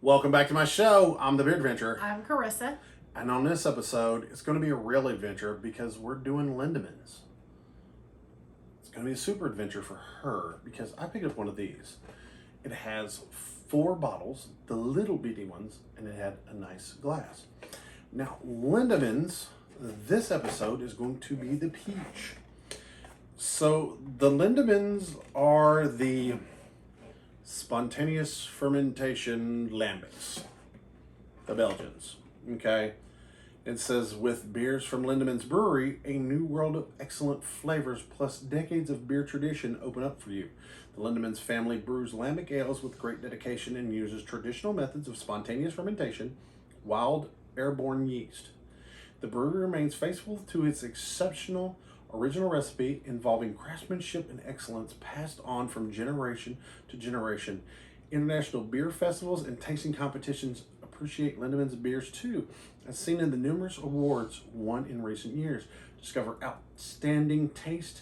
Welcome back to my show. I'm the Beard Adventurer. I'm Carissa. And on this episode, it's going to be a real adventure because we're doing Lindemans. It's going to be a super adventure for her because I picked up one of these. It has 4 bottles, the little bitty ones, and it had a nice glass. Now, Lindemans, this episode is going to be the peach. So, the Lindemans are the spontaneous fermentation lambics, the Belgians. Okay, it says with beers from Lindemans Brewery, a new world of excellent flavors plus decades of beer tradition open up for you. The Lindemans family brews lambic ales with great dedication and uses traditional methods of spontaneous fermentation, wild airborne yeast. The brewery remains faithful to its exceptional original recipe involving craftsmanship and excellence passed on from generation to generation. International beer festivals and tasting competitions appreciate Lindemans beers too, as seen in the numerous awards won in recent years. Discover outstanding taste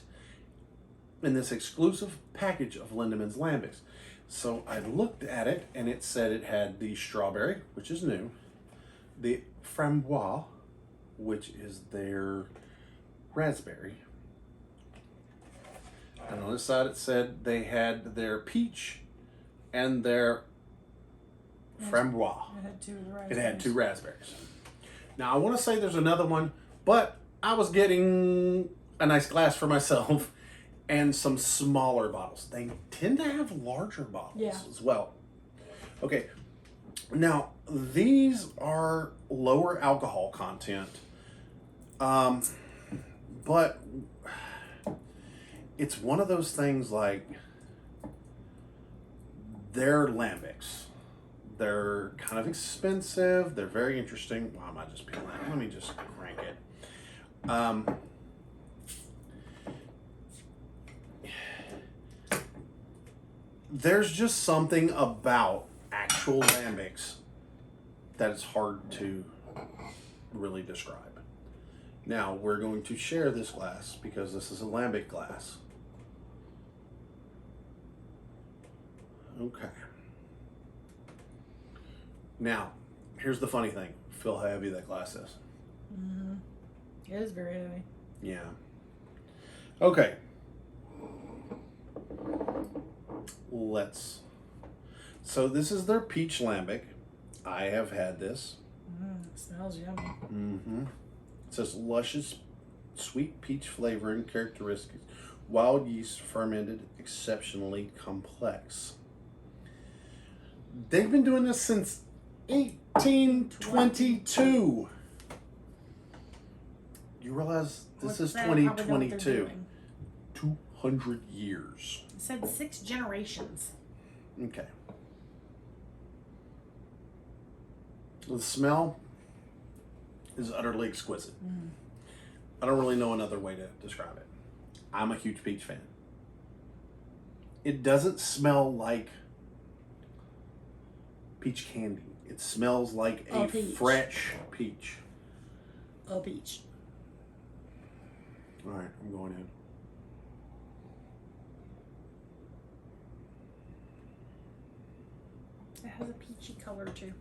in this exclusive package of Lindemans lambics. So I looked at it and it said it had the strawberry, which is new, the framboise, which is their raspberry, and on this side it said they had their peach and their framboise. It had 2 raspberries. Now I want to say there's another one, but I was getting a nice glass for myself and some smaller bottles. They tend to have larger bottles as well. Okay, now these are lower alcohol content. But it's one of those things like they're lambics. They're kind of expensive. They're very interesting. Why am I just peeling that? Let me just crank it. There's just something about actual lambics that is hard to really describe. Now, we're going to share this glass because this is a lambic glass. Okay. Now, here's the funny thing. Feel how heavy that glass is. Mm-hmm. It is very heavy. Yeah. Okay. So this is their peach lambic. I have had this. It smells yummy. Mm-hmm. It says luscious, sweet peach flavoring characteristics, wild yeast fermented, exceptionally complex. They've been doing this since 1822. You realize this is 2022. 200 years. It said 6 generations. Okay. The smell is utterly exquisite. I don't really know another way to describe it. I'm a huge peach fan. It doesn't smell like peach candy. It smells like a fresh peach. A peach. All right, I'm going in. It has a peachy color too.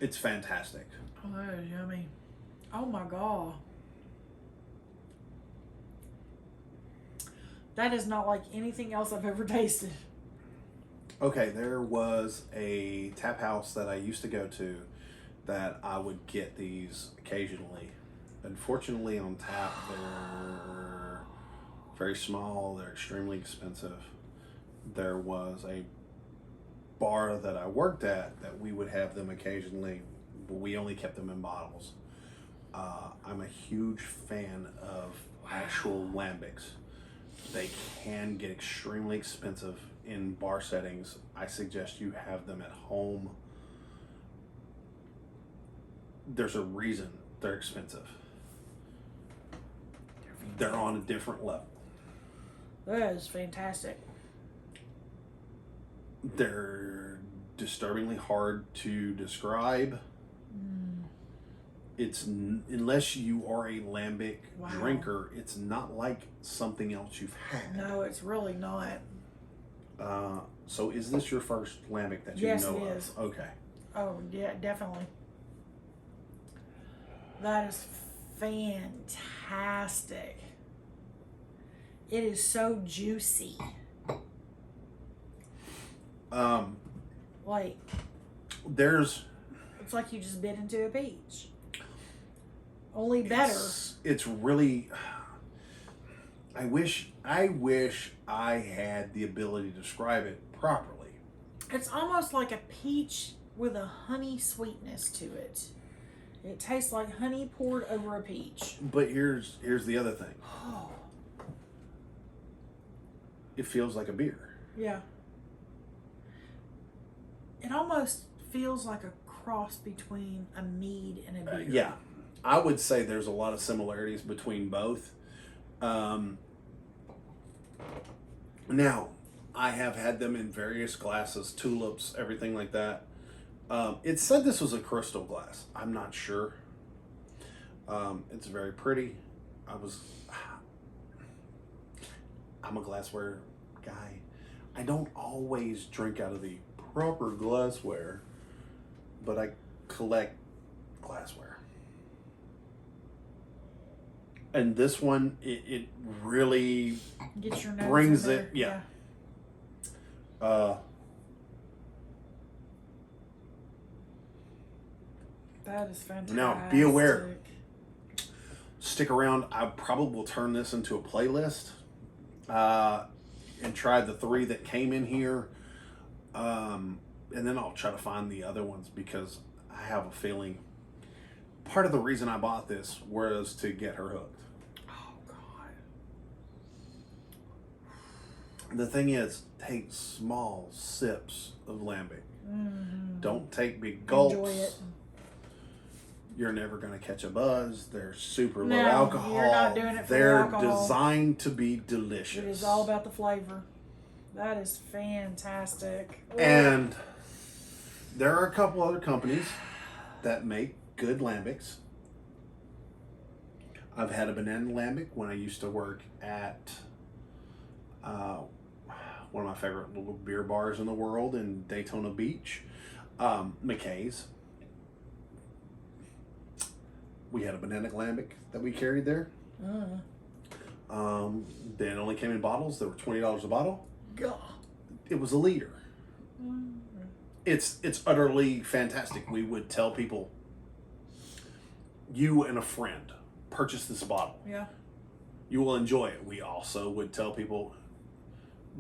It's fantastic. Oh, that is yummy. Oh my God. That is not like anything else I've ever tasted. Okay, there was a tap house that I used to go to that I would get these occasionally. Unfortunately, on tap, they're very small. They're extremely expensive. There was a bar that I worked at that we would have them occasionally, but we only kept them in bottles. I'm a huge fan of actual lambics. They can get extremely expensive in bar settings. I suggest you have them at home. There's a reason they're expensive. They're on a different level. That is fantastic. They're disturbingly hard to describe. It's unless you are a lambic drinker, it's not like something else you've had. No, it's really not. So is this your first lambic that you Yes, know it of? is. Okay. Oh, yeah, definitely. That is fantastic. It is so juicy. Like, There's it's like you just bit into a peach. Only better. It's really. I wish I had the ability to describe it properly. It's almost like a peach with a honey sweetness to it. It tastes like honey poured over a peach. But here's the other thing. Oh, It feels like a beer. yeah. It almost feels like a cross between a mead and a beer. Yeah, I would say there's a lot of similarities between both. Now, I have had them in various glasses, tulips, everything like that. It said this was a crystal glass. I'm not sure. It's very pretty. I'm a glassware guy. I don't always drink out of the proper glassware, but I collect glassware. And this one, it really Get your nose brings in there. it. Yeah. That is fantastic. Now, be aware. Stick around. I probably will turn this into a playlist and try the 3 that came in here. And then I'll try to find the other ones because I have a feeling part of the reason I bought this was to get her hooked. Oh, God. The thing is, take small sips of lambic. Mm-hmm. Don't take big gulps. Enjoy it. You're never going to catch a buzz. They're super low No, alcohol. you're not doing it for They're alcohol. designed to be delicious. It is all about the flavor. That is fantastic. And there are a couple other companies that make good lambics. I've had a banana lambic when I used to work at one of my favorite little beer bars in the world in Daytona Beach, McKay's. We had a banana lambic that we carried there. They only came in bottles. They were $20 a bottle. God. It was a liter. It's utterly fantastic. We would tell people, you and a friend purchase this bottle. Yeah. You will enjoy it. We also would tell people,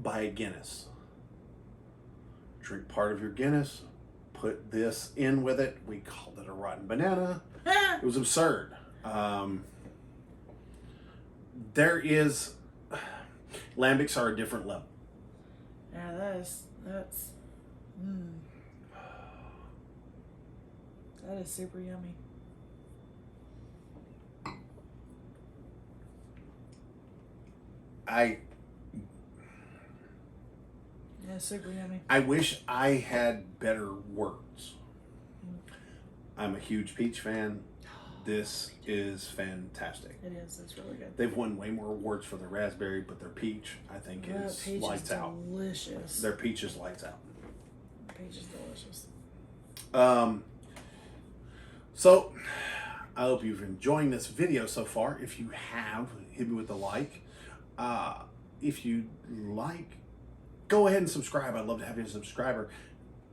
buy a Guinness. Drink part of your Guinness. Put this in with it. We called it a rotten banana. It was absurd. There is, lambics are a different level. Yeah, that is super yummy. Yeah, super yummy. I wish I had better words. I'm a huge peach fan. This is fantastic. It is. It's really good. They've won way more awards for their raspberry, but their peach, I think, That is peach lights is out. delicious. Their peach is lights out. Peach is delicious. So I hope you've enjoyed this video so far. If you have, hit me with a like. If you like, go ahead and subscribe. I'd love to have you as a subscriber.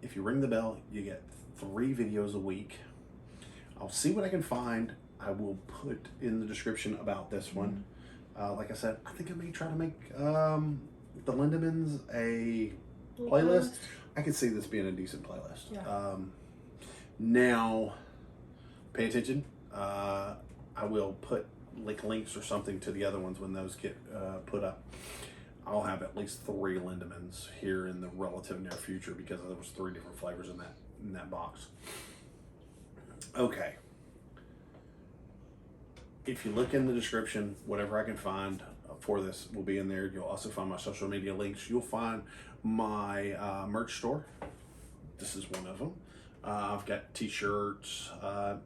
If you ring the bell, you get 3 videos a week. I'll see what I can find. I will put in the description about this one. Like I said, I think I may try to make the Lindemans a playlist. I could see this being a decent playlist. Yeah. Now, pay attention. I will put links or something to the other ones when those get put up. I'll have at least 3 Lindemans here in the relative near future because there was 3 different flavors in that box. Okay. If you look in the description, whatever I can find for this will be in there. You'll also find my social media links. You'll find my merch store. this is one of them. I've got t-shirts,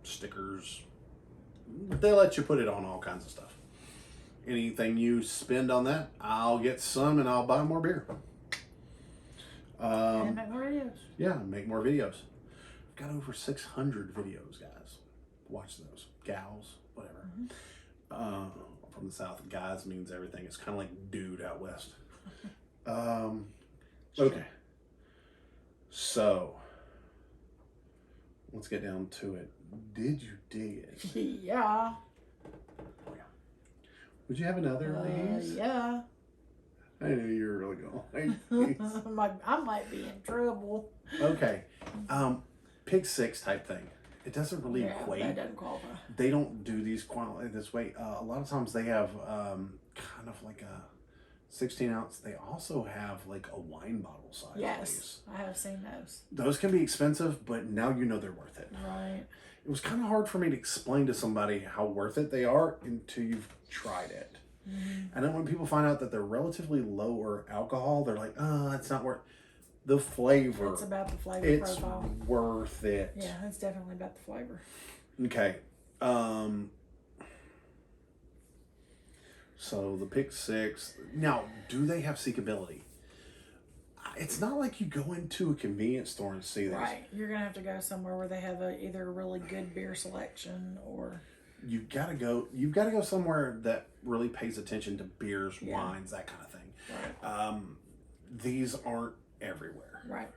stickers. They let you put it on all kinds of stuff. Anything you spend on that, I'll get some and I'll buy more beer. And make more videos. Yeah, make more videos. I've got over 600 videos, guys. Watch those. Gals, whatever. From the South, guys means everything. It's kind of like dude out west. Okay. So, let's get down to it. Did you dig it? Yeah. Would you have another of these? Yeah. I knew you were really going to like these. I might be in trouble. Okay. Pig 6 type thing. It doesn't really equate. That doesn't qualify. They don't do these quality this way. A lot of times they have kind of like a 16 ounce. They also have like a wine bottle size. Yes, I have seen those. Those can be expensive, but now you know they're worth it. Right. It was kind of hard for me to explain to somebody how worth it they are until you've tried it. And then when people find out that they're relatively lower alcohol, they're like, oh, it's not worth the flavor. It's about the flavor profile. It's worth it. Yeah, it's definitely about the flavor. Okay. So the Pick 6. Now, do they have seekability? It's not like you go into a convenience store and see this. Right. You're going to have to go somewhere where they have either a really good beer selection or... You've got to go somewhere that really pays attention to beers, wines, that kind of thing. Right. These aren't everywhere. Right.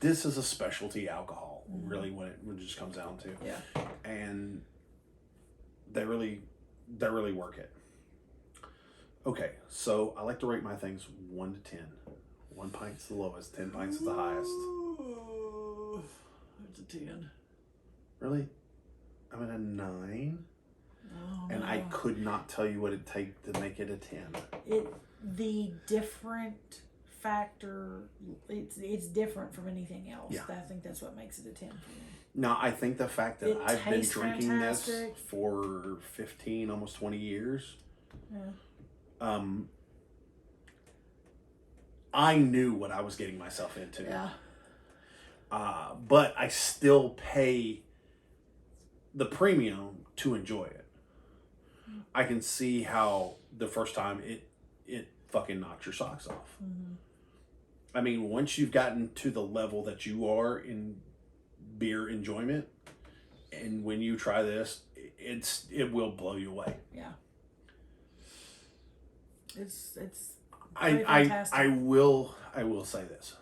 This is a specialty alcohol, really, when it just comes down to. Yeah. And they really work it. Okay, so I like to rate my things 1 to 10. 1 pint's the lowest, 10 pints is the highest. It's a 10. Really? I'm at a 9. Oh, and no. I could not tell you what it'd take to make it a 10. The different factor, it's different from anything else. Yeah. I think that's what makes it a 10 for me. Now, I think the fact that It I've been tastes drinking fantastic. this for 15, almost 20 years, Yeah. I knew what I was getting myself into. Yeah. But I still pay the premium to enjoy it. I can see how the first time it fucking knocks your socks off. I mean, once you've gotten to the level that you are in beer enjoyment, and when you try this, it will blow you away. Yeah. It's I will say this.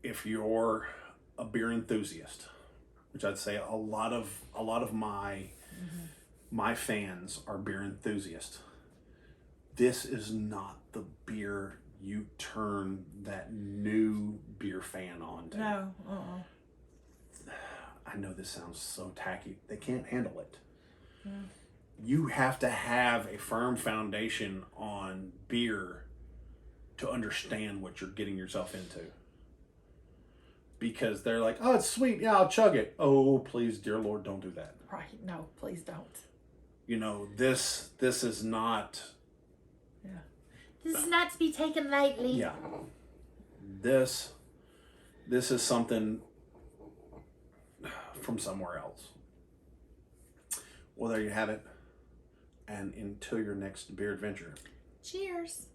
If you're a beer enthusiast, which I'd say a lot of my fans are beer enthusiasts, this is not the beer you turn that new beer fan on to. No. I know this sounds so tacky. They can't handle it. You have to have a firm foundation on beer to understand what you're getting yourself into. Because they're like, oh, it's sweet. Yeah, I'll chug it. Oh, please, dear Lord, don't do that. Right. No, please don't. You know, this is not... Yeah. This is not to be taken lightly. Yeah. This is something from somewhere else. Well, there you have it. And until your next beer adventure. Cheers.